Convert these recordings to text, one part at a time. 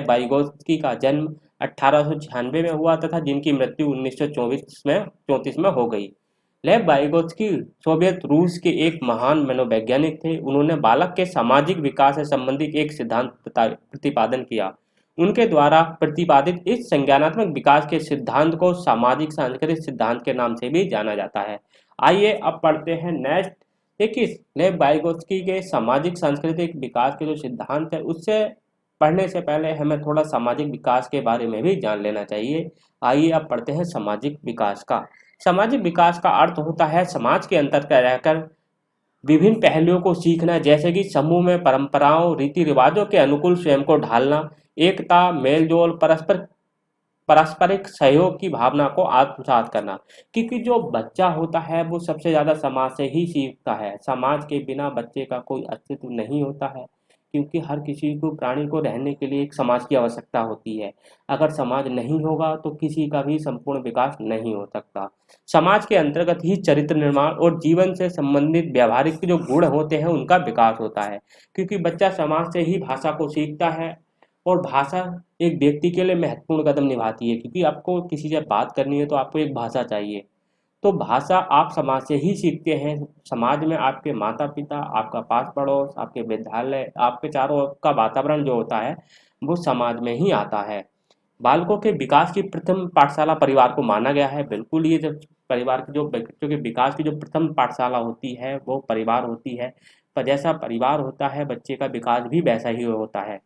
Vygotsky का जन्म 1896 में हुआ तथा जिनकी मृत्यु 1934 में हो गई। लेव वाइगोत्स्की सोवियत रूस के एक महान मनोवैज्ञानिक थे। उन्होंने बालक के सामाजिक विकास से संबंधित एक सिद्धांत प्रतिपादन किया। उनके द्वारा प्रतिपादित इस संज्ञानात्मक विकास के सिद्धांत को सामाजिक सांस्कृतिक सिद्धांत के नाम से भी जाना जाता है। आइए अब पढ़ते हैं नेक्स्ट। देखिए, लेव वाइगोत्स्की के सामाजिक सांस्कृतिक विकास के जो सिद्धांत है उससे पढ़ने से पहले हमें थोड़ा सामाजिक विकास के बारे में भी जान लेना चाहिए। आइए अब पढ़ते हैं सामाजिक विकास का। सामाजिक विकास का अर्थ होता है समाज के अंतर्गत रहकर विभिन्न पहलुओं को सीखना, जैसे कि समूह में परंपराओं रीति रिवाजों के अनुकूल स्वयं को ढालना, एकता मेलजोल पारस्परिक सहयोग की भावना को आत्मसात करना। क्योंकि जो बच्चा होता है वो सबसे ज़्यादा समाज से ही सीखता है। समाज के बिना बच्चे का कोई अस्तित्व नहीं होता है, क्योंकि हर किसी को प्राणी को रहने के लिए एक समाज की आवश्यकता होती है। अगर समाज नहीं होगा तो किसी का भी संपूर्ण विकास नहीं हो सकता। समाज के अंतर्गत ही चरित्र निर्माण और जीवन से संबंधित व्यवहारिक जो गुण होते हैं उनका विकास होता है। क्योंकि बच्चा समाज से ही भाषा को सीखता है और भाषा एक व्यक्ति के लिए महत्वपूर्ण कदम निभाती है। क्योंकि आपको किसी से बात करनी है तो आपको एक भाषा चाहिए। तो भाषा आप समाज से ही सीखते हैं। समाज में आपके माता पिता, आपका पास पड़ोस, आपके विद्यालय, आपके चारों ओर का वातावरण जो होता है वो समाज में ही आता है। बालकों के विकास की प्रथम पाठशाला परिवार को माना गया है। बिल्कुल, ये जब परिवार के जो बच्चों के विकास की जो प्रथम पाठशाला होती है वो परिवार होती है। पर जैसा परिवार होता है बच्चे का विकास भी वैसा ही होता है।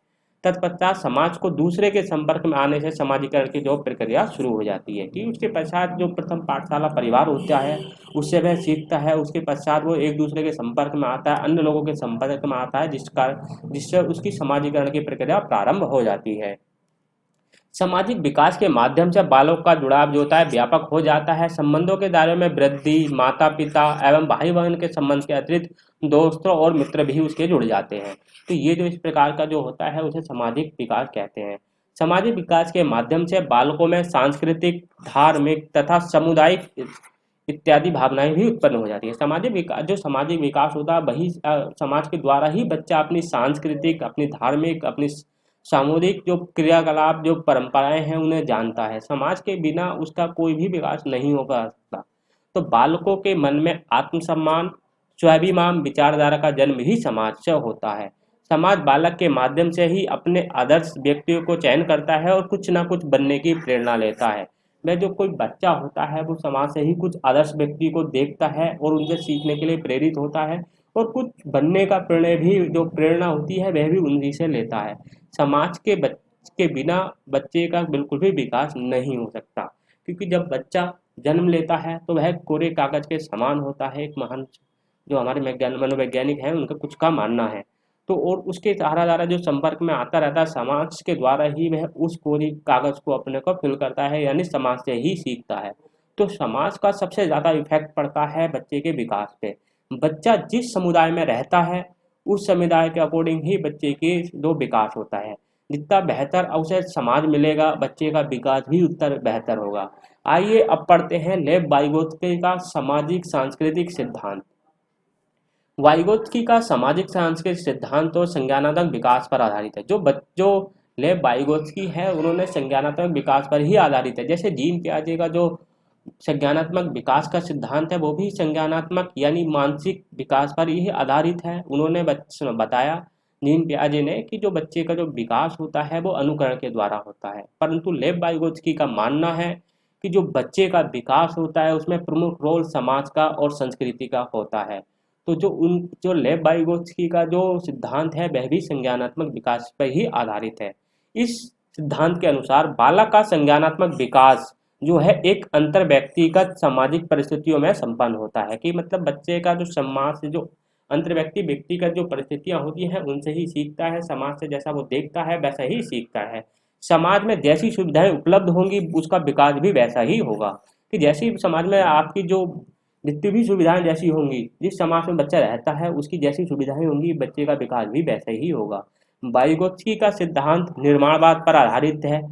तत्पश्चात समाज को दूसरे के संपर्क में आने से समाजीकरण की जो प्रक्रिया शुरू हो जाती है। कि उसके पश्चात जो प्रथम पाठशाला परिवार होता है उससे वह सीखता है। उसके पश्चात वो एक दूसरे के संपर्क में आता है, अन्य लोगों के संपर्क में आता है, जिससे उसकी समाजीकरण की प्रक्रिया प्रारंभ हो जाती है। सामाजिक विकास के माध्यम से बालक का जुड़ाव जो होता है व्यापक हो जाता है। संबंधों के दायरे में वृद्धि, माता पिता एवं भाई बहन के संबंध के अतिरिक्त दोस्तों और मित्र भी उसके जुड़ जाते हैं। तो ये जो इस प्रकार का जो होता है उसे सामाजिक विकास कहते हैं। सामाजिक विकास के माध्यम से बालकों में सांस्कृतिक, धार्मिक तथा सामुदायिक इत्यादि भावनाएं भी उत्पन्न हो जाती है। सामाजिक विकास होता है वही समाज के द्वारा ही बच्चा अपनी सांस्कृतिक, अपनी धार्मिक, अपनी सामुदायिक जो क्रियाकलाप, जो परंपराएं हैं उन्हें जानता है। समाज के बिना उसका कोई भी विकास नहीं हो सकता। तो बालकों के मन में आत्मसम्मान, स्वाभिमान विचारधारा का जन्म ही समाज से होता है। समाज बालक के माध्यम से ही अपने आदर्श व्यक्तियों को चयन करता है और कुछ ना कुछ बनने की प्रेरणा लेता है। वह जो कोई बच्चा होता है वो समाज से ही कुछ आदर्श व्यक्ति को देखता है और उनसे सीखने के लिए प्रेरित होता है और कुछ बनने का प्रणय भी, जो प्रेरणा होती है वह भी उन्हीं से लेता है। समाज के बिना बच्चे का बिल्कुल भी विकास नहीं हो सकता। क्योंकि जब बच्चा जन्म लेता है तो वह कोरे कागज के समान होता है। एक महान जो हमारे मनोवैज्ञानिक हैं उनका कुछ का मानना है। तो और उसके सहारा द्वारा जो संपर्क में आता रहता है समाज के द्वारा ही वह उस कोरी कागज को अपने को फिल करता है, यानी समाज से ही सीखता है। तो समाज का सबसे ज़्यादा इफेक्ट पड़ता है बच्चे के विकास पे। बच्चा जिस समुदाय में रहता है उस समुदाय के अकॉर्डिंग ही बच्चे के जो विकास होता है। जितना बेहतर उसे समाज मिलेगा बच्चे का विकास भी उतना बेहतर होगा। आइए अब पढ़ते हैं लेव वाइगोत्स्की का सामाजिक सांस्कृतिक सिद्धांत। वाइगोत्स्की का सामाजिक सांस्कृतिक सिद्धांत तो संज्ञानात्मक विकास पर आधारित है। जो लेव वाइगोत्स्की है उन्होंने संज्ञानात्मक विकास पर ही आधारित है। जैसे जीन पियाजे का जो संज्ञानात्मक विकास का सिद्धांत है वो भी संज्ञानात्मक यानी मानसिक विकास पर ही आधारित है। उन्होंने बताया जीन पियाजे ने कि जो बच्चे का जो विकास होता है वो अनुकरण के द्वारा होता है। परंतु लेव वाइगोत्स्की का मानना है कि जो बच्चे का विकास होता है उसमें प्रमुख रोल समाज का और संस्कृति का होता है। तो जो लेव वाइगोत्स्की का जो सिद्धांत है वह भी संज्ञानात्मक विकास पर ही आधारित है। इस सिद्धांत के अनुसार बालक का संज्ञानात्मक विकास जो है एक अंतर व्यक्तिगत सामाजिक परिस्थितियों में संपन्न होता है। कि मतलब बच्चे का जो समाज से जो अंतर व्यक्तिगत जो परिस्थितियां होती हैं उनसे ही सीखता है। समाज से जैसा वो देखता है वैसा ही सीखता है। समाज में जैसी सुविधाएं उपलब्ध होंगी उसका विकास भी वैसा ही होगा। कि जैसी समाज में आपकी जो जितनी भी सुविधाएं जैसी होंगी, जिस समाज में बच्चा रहता है उसकी जैसी सुविधाएं होंगी बच्चे का विकास भी वैसा ही होगा। वाइगोत्स्की का सिद्धांत निर्माणवाद पर आधारित है।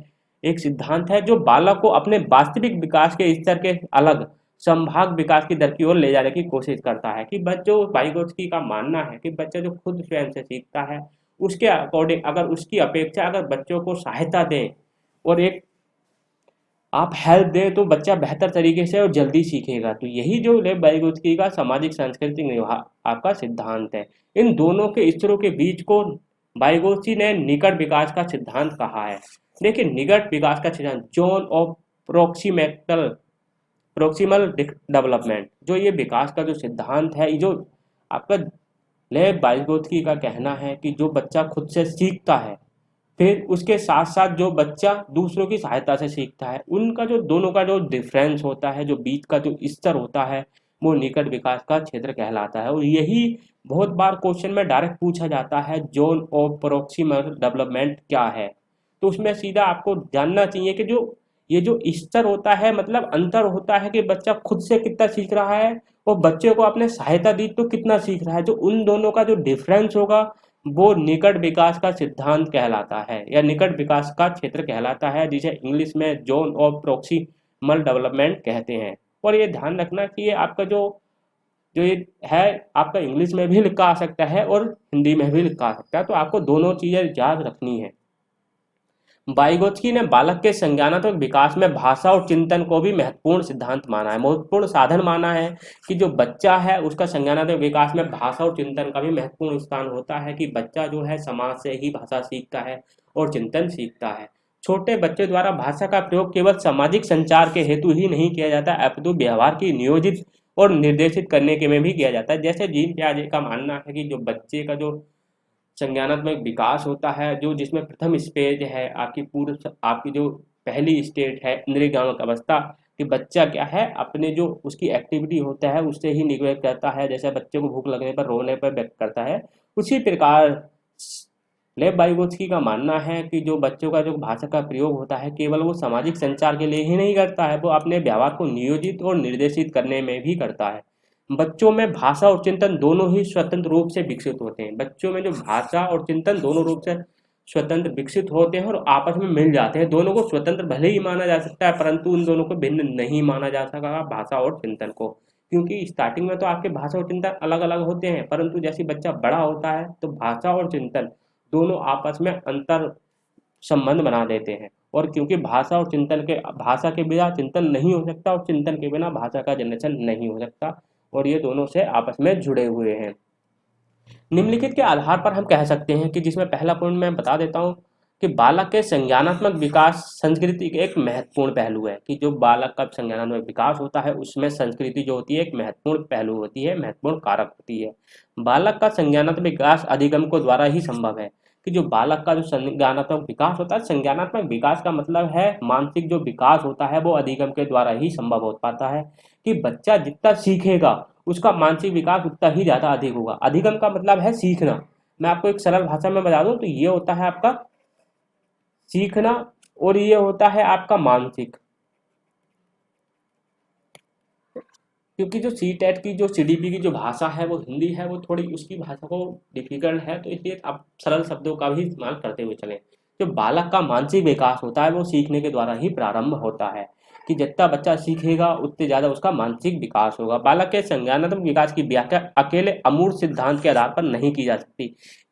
एक सिद्धांत है जो बालक को अपने वास्तविक विकास के स्तर के अलग संभाग विकास की दर की ओर ले जाने की कोशिश करता है। कि बच्चों वाइगोत्स्की का मानना है कि बच्चा जो खुद स्वयं से सीखता है उसके अकॉर्डिंग अगर उसकी अपेक्षा अगर बच्चों को सहायता दें और एक आप हेल्प दें तो बच्चा बेहतर तरीके से और जल्दी सीखेगा। तो यही जो लेव वाइगोत्स्की का सामाजिक सांस्कृतिक आपका सिद्धांत है। इन दोनों के स्तरों के बीच को वाइगोत्स्की ने निकट विकास का सिद्धांत कहा है। देखिए निकट विकास का सिद्धांत जोन ऑफ प्रोक्सिमल डेवलपमेंट, जो ये विकास का जो सिद्धांत है, जो आपका लेव वाइगोत्स्की का कहना है कि जो बच्चा खुद से सीखता है फिर उसके साथ साथ जो बच्चा दूसरों की सहायता से सीखता है, उनका जो दोनों का जो डिफरेंस होता है, जो बीच का जो स्तर होता है, वो निकट विकास का क्षेत्र कहलाता है। और यही बहुत बार क्वेश्चन में डायरेक्ट पूछा जाता है जोन ऑफ प्रोक्सिमल डेवलपमेंट क्या है। तो उसमें सीधा आपको जानना चाहिए कि जो ये जो स्तर होता है मतलब अंतर होता है कि बच्चा खुद से कितना सीख रहा है और बच्चे को आपने सहायता दी तो कितना सीख रहा है। जो उन दोनों का जो डिफरेंस होगा वो निकट विकास का सिद्धांत कहलाता है या निकट विकास का क्षेत्र कहलाता है, जिसे इंग्लिश में जोन ऑफ प्रोक्सिमल डेवलपमेंट कहते हैं। और ये ध्यान रखना कि ये आपका जो जो ये है आपका इंग्लिश में भी लिखा आ सकता है और हिंदी में भी लिखा आ सकता है, तो आपको दोनों चीजें याद रखनी है। वाइगोत्स्की ने बालक के संज्ञानात्मक विकास में भाषा और चिंतन को भी महत्वपूर्ण सिद्धांत माना है, महत्वपूर्ण साधन माना है कि जो बच्चा है उसका संज्ञानात्मक विकास में भाषा और चिंतन का भी महत्वपूर्ण स्थान होता है कि बच्चा जो है समाज से ही भाषा सीखता है और चिंतन सीखता है। छोटे बच्चे द्वारा भाषा का प्रयोग केवल सामाजिक संचार के हेतु ही नहीं किया जाता, अपितु व्यवहार की नियोजित और निर्देशित करने के में भी किया जाता है। जैसे जीन पियाजे का मानना है कि जो बच्चे का जो संज्ञानात्मक विकास होता है, जो जिसमें प्रथम स्टेज है आपकी जो पहली स्टेज है इंद्रियग्रामक अवस्था, कि बच्चा क्या है अपने जो उसकी एक्टिविटी होता है उससे ही निगवेट करता है, जैसे बच्चे को भूख लगने पर रोने पर व्यक्त करता है। उसी प्रकार लेव वाइगोत्स्की का मानना है कि जो बच्चों का जो भाषा का प्रयोग होता है केवल वो सामाजिक संचार के लिए ही नहीं करता है, वो अपने व्यवहार को नियोजित और निर्देशित करने में भी करता है। बच्चों में भाषा और चिंतन दोनों ही स्वतंत्र रूप से विकसित होते हैं। बच्चों में जो भाषा और चिंतन दोनों रूप से स्वतंत्र विकसित होते हैं और आपस में मिल जाते हैं। दोनों को स्वतंत्र भले ही माना जा सकता है परंतु उन दोनों को भिन्न नहीं माना जा सका भाषा और चिंतन को, क्योंकि स्टार्टिंग में तो आपके भाषा और चिंतन अलग अलग होते हैं परंतु जैसे बच्चा बड़ा होता है तो भाषा और चिंतन दोनों आपस में अंतर संबंध बना देते हैं। और क्योंकि भाषा के बिना चिंतन नहीं हो सकता और चिंतन के बिना भाषा का जनरेशन नहीं हो सकता, और ये दोनों से आपस में जुड़े हुए हैं। निम्नलिखित के आधार पर हम कह सकते हैं कि जिसमें पहला पॉइंट मैं बता देता हूं कि बालक के संज्ञानात्मक विकास संस्कृति का एक महत्वपूर्ण पहलू है, कि जो बालक का संज्ञानात्मक विकास होता है उसमें संस्कृति जो होती है एक महत्वपूर्ण पहलू होती है, महत्वपूर्ण कारक होती है। बालक का संज्ञानात्मक विकास अधिगमकों द्वारा ही संभव है, कि जो बालक का जो संज्ञानात्मक विकास होता है, संज्ञानात्मक विकास का मतलब है मानसिक जो विकास होता है वो अधिगम के द्वारा ही संभव हो पाता है, कि बच्चा जितना सीखेगा उसका मानसिक विकास उतना ही ज्यादा अधिक होगा। अधिगम का मतलब है सीखना। मैं आपको एक सरल भाषा में बता दूं तो ये होता है आपका सीखना और ये होता है आपका मानसिक। क्योंकि जो सी टेट की जो सीडीपी की जो भाषा है वो हिंदी है, वो थोड़ी उसकी भाषा को डिफिकल्ट है, तो इसलिए आप सरल शब्दों का भी इस्तेमाल करते हुए चलें। जो बालक का मानसिक विकास होता है वो सीखने के द्वारा ही प्रारंभ होता है, कि जितना बच्चा सीखेगा उतने ज़्यादा उसका मानसिक विकास होगा। बालक के संज्ञानात्मक विकास की व्याख्या अकेले अमूर्त सिद्धांत के आधार पर नहीं की जा सकती,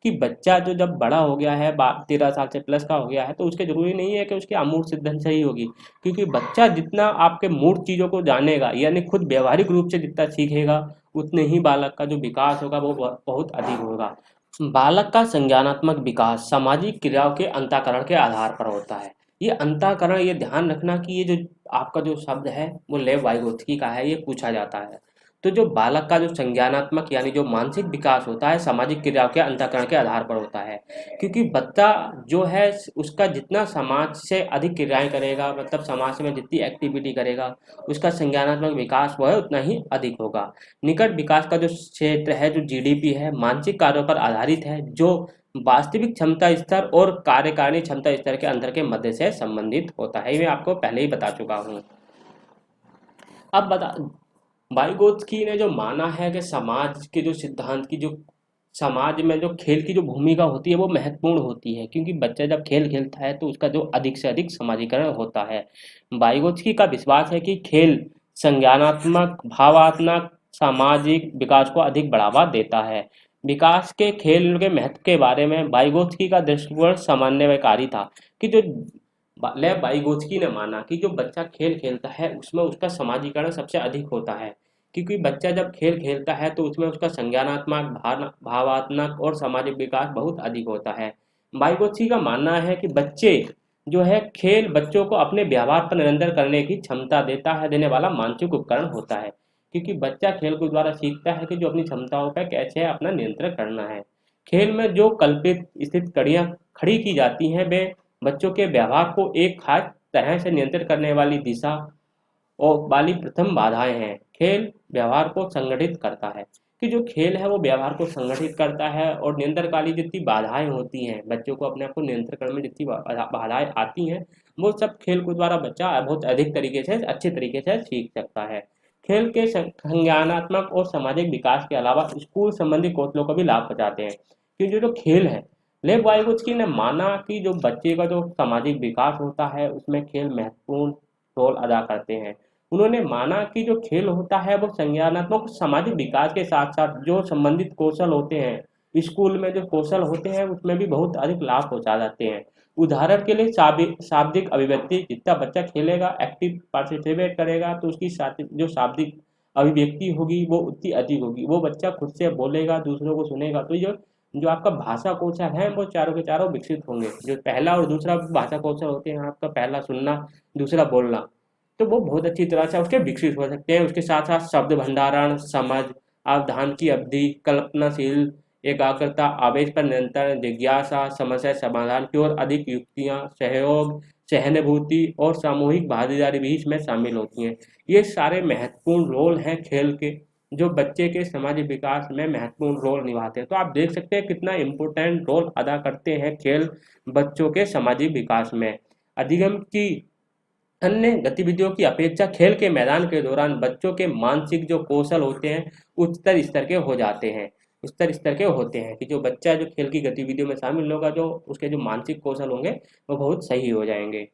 कि बच्चा जो जब बड़ा हो गया है 13 साल से प्लस का हो गया है तो उसके जरूरी नहीं है कि उसके अमूर्त सिद्धांत सही होगी, क्योंकि बच्चा जितना आपके मूर्त चीज़ों को जानेगा यानी खुद व्यवहारिक रूप से जितना सीखेगा उतने ही बालक का जो विकास होगा वो बहुत अधिक होगा। बालक का संज्ञानात्मक विकास सामाजिक क्रियाओं के अंतःकरण के आधार पर होता है। ये अंतःकरण, ये ध्यान रखना कि ये जो आपका जो शब्द है वो लेव वाइगोत्स्की का है, ये पूछा जाता है। तो जो बालक का जो संज्ञानात्मक यानी जो मानसिक विकास होता है सामाजिक क्रियाओं के अंतःकरण के आधार पर होता है, क्योंकि बच्चा जो है उसका जितना समाज से अधिक क्रियाएं करेगा, मतलब समाज में जितनी एक्टिविटी करेगा उसका संज्ञानात्मक विकास वो है उतना ही अधिक होगा। निकट विकास का जो क्षेत्र है जो जीडीपी है मानसिक कार्यों पर आधारित है, जो वास्तविक क्षमता स्तर और कार्यकारिणी क्षमता स्तर के अंतर के मध्य से संबंधित होता है। ये मैं आपको पहले ही बता चुका हूँ। अब बता वाइगोत्स्की ने जो माना है कि समाज के जो सिद्धांत की जो समाज में जो खेल की जो भूमिका होती है वो महत्वपूर्ण होती है, क्योंकि बच्चा जब खेल खेलता है तो उसका जो अधिक से अधिक समाजीकरण होता है। वाइगोत्स्की का विश्वास है कि खेल संज्ञानात्मक भावात्मक सामाजिक विकास को अधिक बढ़ावा देता है। विकास के खेल के महत्व के बारे में वाइगोत्स्की का दृष्टिकोण समन्वयकारी था कि जो लेव वाइगोत्स्की ने माना कि जो बच्चा खेल खेलता है उसमें उसका समाजीकरण सबसे अधिक होता है, क्योंकि बच्चा जब खेल खेलता है तो उसमें उसका संज्ञानात्मक, भावात्मक और सामाजिक विकास बहुत अधिक होता है। वाइगोत्स्की का मानना है कि बच्चे जो है खेल बच्चों को अपने व्यवहार पर निरंतर करने की क्षमता देने वाला मानसिक उपकरण होता है, क्योंकि बच्चा खेल के द्वारा सीखता है कि जो अपनी क्षमताओं पर कैसे अपना नियंत्रण करना है। खेल में जो कल्पित स्थित कड़ियाँ खड़ी की जाती हैं वे बच्चों के व्यवहार को एक खास तरह से नियंत्रित करने वाली दिशा और वाली प्रथम बाधाएं हैं। खेल व्यवहार को संगठित करता है कि जो खेल है वो व्यवहार को संगठित करता है और नियंत्रणकाली जितनी बाधाएं होती हैं बच्चों को अपने आप को नियंत्रण करने में जितनी बाधाएं आती हैं वो सब खेल के द्वारा बच्चा बहुत अधिक तरीके से अच्छे तरीके से सीख सकता है। खेल के संज्ञानात्मक और सामाजिक विकास के अलावा स्कूल संबंधी कौशलों को भी लाभ पहुंचाते हैं, क्योंकि जो खेल है लेव वाइगोत्स्की ने माना कि जो बच्चे का जो सामाजिक विकास होता है उसमें खेल महत्वपूर्ण रोल अदा करते हैं। उन्होंने माना कि जो खेल होता है वो संज्ञानात्मक सामाजिक विकास के साथ साथ जो संबंधित कौशल होते हैं स्कूल में जो कौशल होते हैं उसमें भी बहुत अधिक लाभ पहुंचा जाते हैं। उदाहरण के लिए शाब्दिक अभिव्यक्ति, जितना बच्चा खेलेगा एक्टिव पार्टिसिपेट करेगा तो उसकी जो शाब्दिक अभिव्यक्ति होगी वो उतनी अधिक होगी, वो बच्चा खुद से बोलेगा, दूसरों को सुनेगा, तो जो जो आपका भाषा कौशल है वो चारों के चारों विकसित होंगे। जो पहला और दूसरा भाषा कौशल होते हैं आपका, पहला सुनना, दूसरा बोलना, तो वो बहुत अच्छी तरह से उसके विकसित हो सकते हैं। उसके साथ साथ शब्द भंडारण, समझ, अवधान की अवधि, कल्पनाशील, एकाग्रता, आवेश पर नियंत्रण, जिज्ञासा, समस्या समाधान की ओर अधिक युक्तियाँ, सहयोग, सहानुभूति और सामूहिक भागीदारी भी इसमें शामिल होती हैं। ये सारे महत्वपूर्ण रोल हैं खेल के, जो बच्चे के सामाजिक विकास में महत्वपूर्ण रोल निभाते हैं। तो आप देख सकते हैं कितना इम्पोर्टेंट रोल अदा करते हैं खेल बच्चों के सामाजिक विकास में। अधिगम की अन्य गतिविधियों की अपेक्षा खेल के मैदान के दौरान बच्चों के मानसिक जो कौशल होते हैं उच्चतर स्तर के हो जाते हैं, उच्चतर स्तर के होते हैं कि जो बच्चा जो खेल की गतिविधियों में शामिल होगा जो उसके जो मानसिक कौशल होंगे वो बहुत सही हो जाएंगे।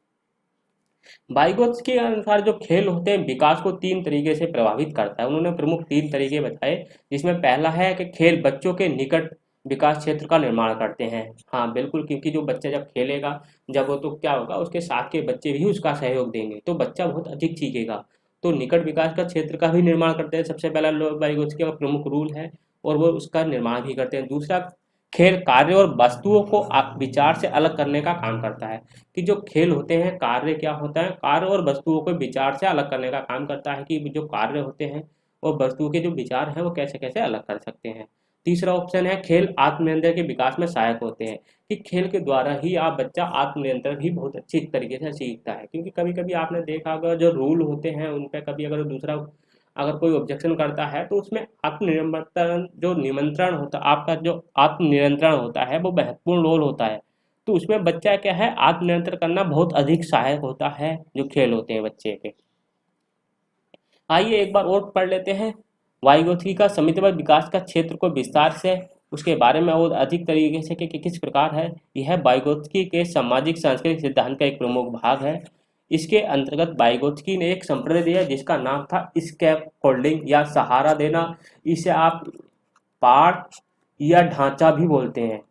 बाइगोत्स के अनुसार जो खेल होते हैं विकास को 3 तरीके से प्रभावित करता है। उन्होंने प्रमुख 3 तरीके बताए, जिसमें पहला है कि खेल बच्चों के निकट विकास क्षेत्र का निर्माण करते हैं। हाँ बिल्कुल, क्योंकि जो बच्चा जब खेलेगा जब वो तो क्या होगा उसके साथ के बच्चे भी उसका सहयोग देंगे तो बच्चा बहुत अधिक सीखेगा। तो निकट विकास का क्षेत्र का भी निर्माण करते हैं, सबसे पहला बाइगोत्स का प्रमुख रूल है और वो उसका निर्माण भी करते हैं। दूसरा, खेल कार्य और वस्तुओं को विचार से अलग करने का काम करता है कि जो खेल होते हैं कार्य क्या होता है, कार्य और वस्तुओं को विचार से अलग करने का काम करता है कि जो कार्य होते हैं और वस्तुओं के जो विचार हैं वो कैसे कैसे अलग कर सकते हैं। तीसरा ऑप्शन है खेल आत्मनियंत्रण के विकास में सहायक होते हैं कि खेल के द्वारा ही आप बच्चा आत्मनियंत्रण भी बहुत अच्छी तरीके से सीखता है, क्योंकि कभी कभी आपने देखा होगा जो रूल होते हैं उन पर कभी अगर दूसरा अगर कोई ऑब्जेक्शन करता है तो उसमें आत्मनियंत्रण जो नियंत्रण होता आपका जो आत्मनियंत्रण होता है वो महत्वपूर्ण रोल होता है। तो उसमें बच्चा क्या है आत्मनियंत्रण करना बहुत अधिक सहायक होता है जो खेल होते हैं बच्चे के। आइए एक बार और पढ़ लेते हैं वाइगोत्स्की का समितिबद्ध विकास का क्षेत्र को विस्तार से उसके बारे में और अधिक तरीके से कि किस प्रकार है। यह वाइगोत्स्की के सामाजिक सांस्कृतिक सिद्धांत का एक प्रमुख भाग है। इसके अंतर्गत वाइगोत्स्की ने एक संप्रदाय दिया जिसका नाम था स्कैप फोल्डिंग या सहारा देना। इसे आप पाड़ या ढांचा भी बोलते हैं।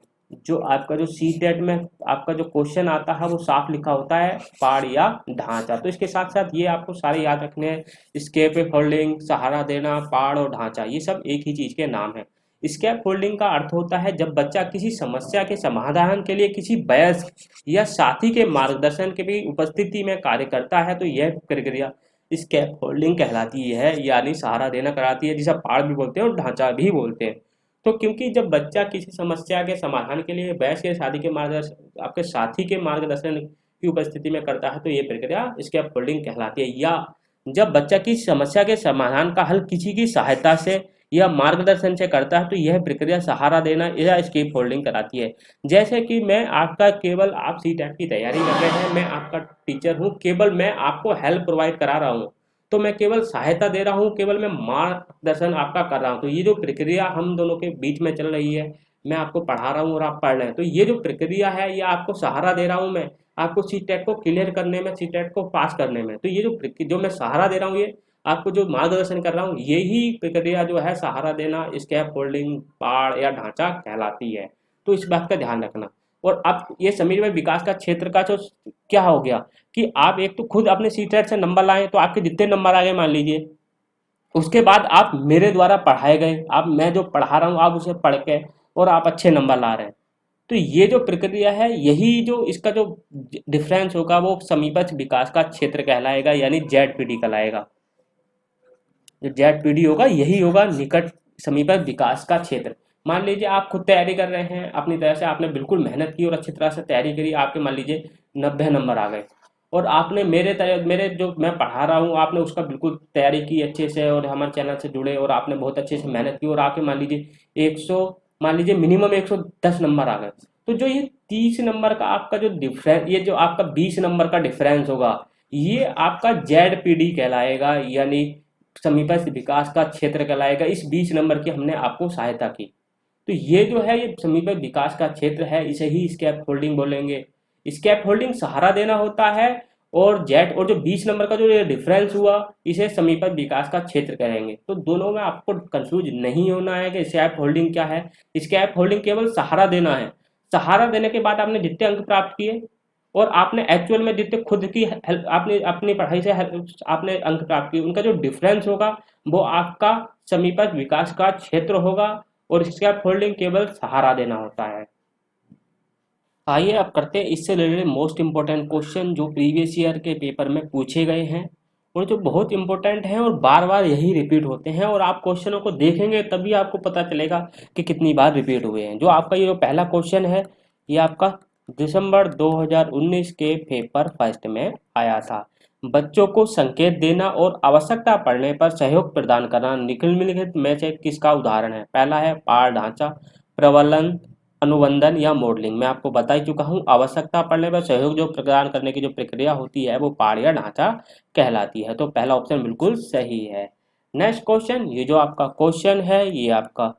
जो आपका जो सी टेट में आपका जो क्वेश्चन आता है वो साफ लिखा होता है पाड़ या ढांचा, तो इसके साथ साथ ये आपको सारे याद रखने हैं। स्केप फोल्डिंग, सहारा देना, पाड़ और ढांचा ये सब एक ही चीज के नाम है। स्केप फोल्डिंग का अर्थ होता है जब बच्चा किसी समस्या के समाधान के लिए किसी वयस्क या साथी के मार्गदर्शन के भी उपस्थिति में कार्य करता है, तो यह प्रक्रिया स्केप फोल्डिंग कहलाती है, यानी सहारा देना कराती है, जिसे पाड़ भी बोलते हैं और ढांचा भी बोलते हैं। तो क्योंकि जब बच्चा किसी समस्या के समाधान के लिए वयस्क या शादी के मार्गदर्शन आपके साथी के मार्गदर्शन की उपस्थिति में करता है तो ये प्रक्रिया स्कैप फोल्डिंग कहलाती है। या जब बच्चा किसी समस्या के समाधान का हल किसी की सहायता से या मार्गदर्शन से करता है तो यह प्रक्रिया सहारा देना या स्केप फोल्डिंग कराती है। जैसे कि मैं आपका केवल आप सी टेट की तैयारी कर रहे हैं, मैं आपका टीचर हूँ, केवल मैं आपको हेल्प प्रोवाइड करा रहा हूँ, तो मैं केवल सहायता दे रहा हूँ, केवल मैं मार्गदर्शन आपका कर रहा हूँ। तो ये जो प्रक्रिया हम दोनों के बीच में चल रही है, मैं आपको पढ़ा रहा हूँ और आप पढ़ रहे हैं, तो ये जो प्रक्रिया है ये आपको सहारा दे रहा हूँ मैं आपको सी टेट को क्लियर करने में, सी टेट को पास करने में। तो ये जो मैं सहारा दे रहा हूँ ये आपको जो मार्गदर्शन कर रहा हूँ, यही प्रक्रिया जो है सहारा देना, स्कैप होल्डिंग, पाड़ या ढांचा कहलाती है। तो इस बात का ध्यान रखना। और अब ये समीपन विकास का क्षेत्र का जो क्या हो गया कि आप एक तो खुद अपने सीटेट से नंबर लाएं, तो आपके जितने नंबर आ गए मान लीजिए, उसके बाद आप मेरे द्वारा पढ़ाए गए, आप मैं जो पढ़ा रहा हूँ आप उसे पढ़ के और आप अच्छे नंबर ला रहे हैं। तो ये जो प्रक्रिया है, यही जो इसका जो डिफरेंस होगा वो समीपस्थ विकास का क्षेत्र कहलाएगा, यानी जेडपीडी कहलाएगा। जो जेडपीडी होगा यही होगा निकट समीपस्थ विकास का क्षेत्र। मान लीजिए आप खुद तैयारी कर रहे हैं अपनी तरह से, आपने बिल्कुल मेहनत की और अच्छी तरह से तैयारी करी, आपके मान लीजिए 90 नंबर आ गए, और आपने मेरे जो मैं पढ़ा रहा हूँ आपने उसका बिल्कुल तैयारी की अच्छे से और हमारे चैनल से जुड़े और आपने बहुत अच्छे से मेहनत की और आपके मान लीजिए 100, मान लीजिए मिनिमम 110 नंबर आ गए। तो जो ये 30 नंबर का आपका जो डिफरेंस, ये जो आपका 20 नंबर का डिफरेंस होगा, ये आपका जेडपीडी कहलाएगा, यानी समीपस्थ विकास का क्षेत्र कहलाएगा। इस 20 नंबर की हमने आपको सहायता की। तो ये जो है ये समीपस्थ विकास का क्षेत्र है, इसे ही स्कैप होल्डिंग बोलेंगे। स्कैप होल्डिंग सहारा देना होता है, और जेट और जो 20 नंबर का जो ये डिफरेंस हुआ इसे समीपस्थ विकास का क्षेत्र कहेंगे। तो दोनों में आपको कंफ्यूज नहीं होना है कि स्कैप होल्डिंग क्या है। स्कैप होल्डिंग केवल सहारा देना है। सहारा देने के बाद आपने जितने अंक प्राप्त किए और आपने एक्चुअल में जितने खुद की हेल्प आपने अपनी पढ़ाई से आपने अंक प्राप्त किए, उनका जो डिफरेंस होगा वो आपका समीपस्थ विकास का क्षेत्र होगा, और स्कैप होल्डिंग केवल सहारा देना होता है। आइए अब करते हैं इससे रिलेटेड मोस्ट इंपॉर्टेंट क्वेश्चन जो प्रीवियस ईयर के पेपर में पूछे गए हैं, और जो बहुत इंपॉर्टेंट हैं और बार बार यही रिपीट होते हैं, और आप क्वेश्चनों को देखेंगे तभी आपको पता चलेगा कि कितनी बार रिपीट हुए हैं। जो आपका ये जो पहला क्वेश्चन है, ये आपका दिसंबर 2019 के पेपर फर्स्ट में आया था। बच्चों को संकेत देना और आवश्यकता पड़ने पर सहयोग प्रदान करना निम्नलिखित में से किसका उदाहरण है। पहला है पार ढांचा, प्रबलन, अनुबंधन या मॉडलिंग। मैं आपको बता ही चुका हूँ, आवश्यकता पड़ने पर सहयोग जो प्रदान करने की जो प्रक्रिया होती है वो पाड़ या ढांचा कहलाती है। तो पहला ऑप्शन बिल्कुल सही है। नेक्स्ट क्वेश्चन, ये जो आपका क्वेश्चन है ये आपका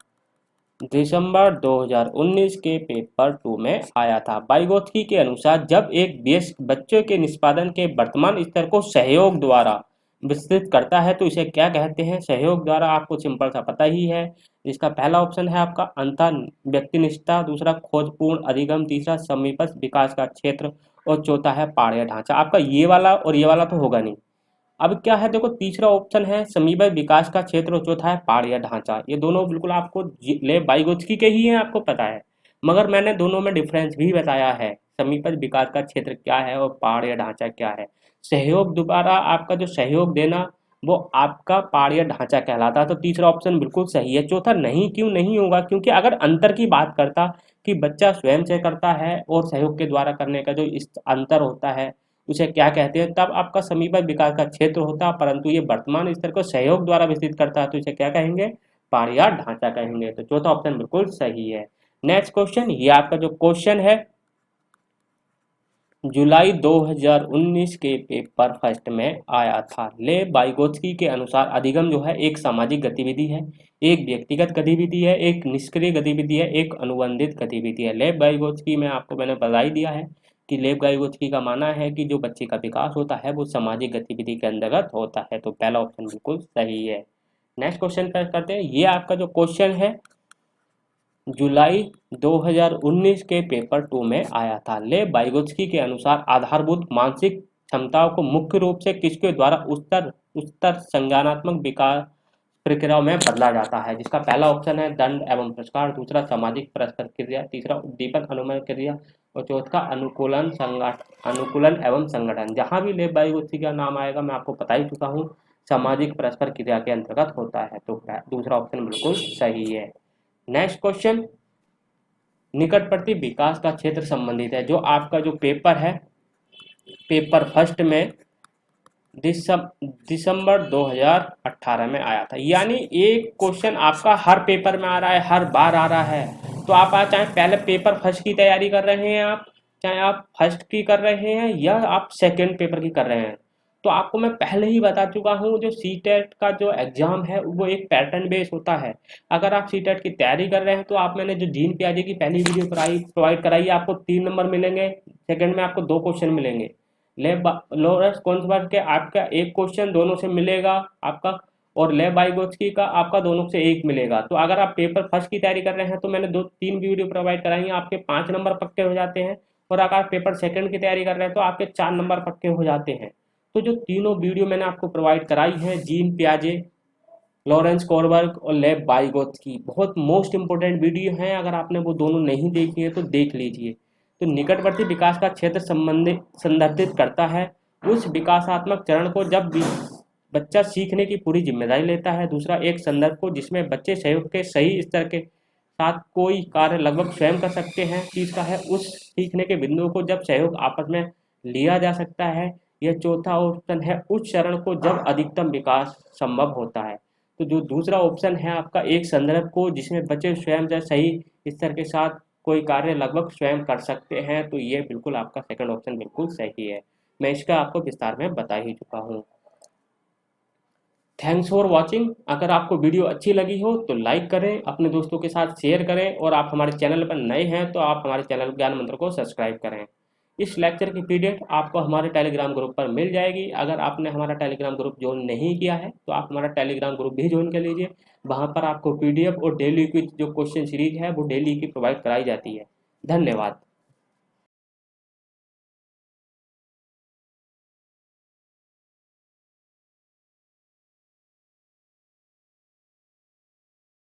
दिसंबर 2019 के पेपर 2 में आया था। वाइगोत्स्की के अनुसार जब एक वयस्क बच्चे के निष्पादन के वर्तमान स्तर को सहयोग द्वारा विस्तृत करता है तो इसे क्या कहते हैं। सहयोग द्वारा आपको सिंपल सा पता ही है, इसका पहला ऑप्शन है आपका अंतर व्यक्तिनिष्ठता, दूसरा खोजपूर्ण अधिगम, तीसरा समीपस्थ विकास का क्षेत्र, और चौथा है पाड़ या ढांचा। आपका ये वाला और ये वाला तो होगा नहीं। अब क्या है देखो, तीसरा ऑप्शन है समीपस्थ विकास का क्षेत्र और चौथा है पाड़ या ढांचा। ये दोनों बिल्कुल आपको ले वाइगोत्स्की के ही हैं, आपको पता है, मगर मैंने दोनों में डिफरेंस भी बताया है, समीपस्थ विकास का क्षेत्र क्या है और पाड़ या ढांचा क्या है। सहयोग द्वारा आपका जो सहयोग देना वो आपका पाड़ या ढांचा कहलाता है। तो तीसरा ऑप्शन बिल्कुल सही है। चौथा नहीं, क्यों नहीं होगा, क्योंकि अगर अंतर की बात करता कि बच्चा स्वयं से करता है और सहयोग के द्वारा करने का जो इस अंतर होता है उसे क्या कहते हैं, तब आपका समीपस्थ विकास का क्षेत्र होता, परंतु ये वर्तमान स्तर को सहयोग द्वारा विस्तृत करता है तो इसे क्या कहेंगे, पाड़ या ढांचा कहेंगे। तो चौथा ऑप्शन बिल्कुल सही है। नेक्स्ट क्वेश्चन, ये आपका जो क्वेश्चन है जुलाई 2019 के पेपर फर्स्ट में आया था। ले वाइगोत्स्की के अनुसार अधिगम जो है एक सामाजिक गतिविधि है, एक व्यक्तिगत गतिविधि है, एक निष्क्रिय गतिविधि है, एक अनुबंधित गतिविधि है। लेब वाइगोत्स्की में आपको मैंने बता ही दिया है कि लेब वाइगोत्स्की का मानना है कि जो बच्चे का विकास होता है वो सामाजिक गतिविधि के अंतर्गत होता है। तो पहला ऑप्शन बिल्कुल सही है। नेक्स्ट क्वेश्चन पर करते हैं। ये आपका जो क्वेश्चन है जुलाई 2019 के पेपर 2 में आया था। ले वाइगोत्स्की के अनुसार आधारभूत मानसिक क्षमताओं को मुख्य रूप से किसके द्वारा उच्चतर उच्चतर संज्ञानात्मक विकास प्रक्रियाओं में बदला जाता है। जिसका पहला ऑप्शन है दंड एवं पुरस्कार, दूसरा सामाजिक परस्पर क्रिया, तीसरा उद्दीपन अनुमय क्रिया, और चौथा अनुकूलन एवं संगठन। जहां भी लेब वाइगोत्स्की का नाम आएगा मैं आपको बता ही चुका हूँ सामाजिक परस्पर क्रिया के अंतर्गत होता है। तो दूसरा ऑप्शन बिल्कुल सही है। नेक्स्ट क्वेश्चन, निकटवर्ती विकास का क्षेत्र संबंधित है। जो आपका जो पेपर है पेपर फर्स्ट में दिसंबर 2018 में आया था, यानी एक क्वेश्चन आपका हर पेपर में आ रहा है, हर बार आ रहा है। तो आप चाहे पहले पेपर फर्स्ट की तैयारी कर रहे हैं, आप चाहे आप फर्स्ट की कर रहे हैं या आप सेकेंड पेपर की कर रहे हैं, तो आपको मैं पहले ही बता चुका हूँ जो सीटेट का जो एग्जाम है वो एक पैटर्न बेस होता है। अगर आप सीटेट की तैयारी कर रहे हैं तो आप मैंने जो दीन प्याजे की पहली वीडियो प्रोवाइड कराई है, आपको 3 नंबर मिलेंगे, सेकंड में आपको 2 क्वेश्चन मिलेंगे। लॉरेंस कोन्सबर्ग के आपका एक क्वेश्चन दोनों से मिलेगा आपका, और लेव वाइगोत्स्की का आपका दोनों से एक मिलेगा। तो अगर आप पेपर फर्स्ट की तैयारी कर रहे हैं तो मैंने 2-3 वीडियो प्रोवाइड कराई हैं, आपके 5 नंबर पक्के हो जाते हैं। और अगर आप पेपर सेकंड की तैयारी कर रहे हैं तो आपके 4 नंबर पक्के हो जाते हैं। तो जो तीनों वीडियो मैंने आपको प्रोवाइड कराई है, जीन पियाजे, लॉरेंस कोरबर्ग और लेव वाइगोत्स्की, बहुत मोस्ट इंपोर्टेंट वीडियो हैं। अगर आपने वो दोनों नहीं देखी है तो देख लीजिए। तो निकटवर्ती विकास का क्षेत्र संबंधित संदर्भित करता है उस विकासात्मक चरण को जब बच्चा सीखने की पूरी जिम्मेदारी लेता है। दूसरा, एक संदर्भ को जिसमें बच्चे सहयोग के सही स्तर के साथ कोई कार्य लगभग स्वयं कर सकते हैं। तीसरा है उस सीखने के बिंदुओं को जब सहयोग आपस में लिया जा सकता है। यह चौथा ऑप्शन है उस चरण को जब अधिकतम विकास संभव होता है। तो जो दूसरा ऑप्शन है आपका, एक संदर्भ को जिसमें बच्चे स्वयं या सही स्तर के साथ कोई कार्य लगभग स्वयं कर सकते हैं, तो ये बिल्कुल आपका सेकंड ऑप्शन बिल्कुल सही है। मैं इसका आपको विस्तार में बता ही चुका हूँ। Thanks for watching. अगर आपको वीडियो अच्छी लगी हो तो लाइक करें, अपने दोस्तों के साथ शेयर करें, और आप हमारे चैनल पर नए हैं तो आप हमारे चैनल ज्ञान मंत्र को सब्सक्राइब करें। इस लेक्चर की पीडीएफ आपको हमारे टेलीग्राम ग्रुप पर मिल जाएगी। अगर आपने हमारा टेलीग्राम ग्रुप ज्वाइन नहीं किया है तो आप हमारा टेलीग्राम ग्रुप भी ज्वाइन कर लीजिए। वहाँ पर आपको पीडीएफ और डेली की जो क्वेश्चन सीरीज है वो डेली की प्रोवाइड कराई जाती है। धन्यवाद।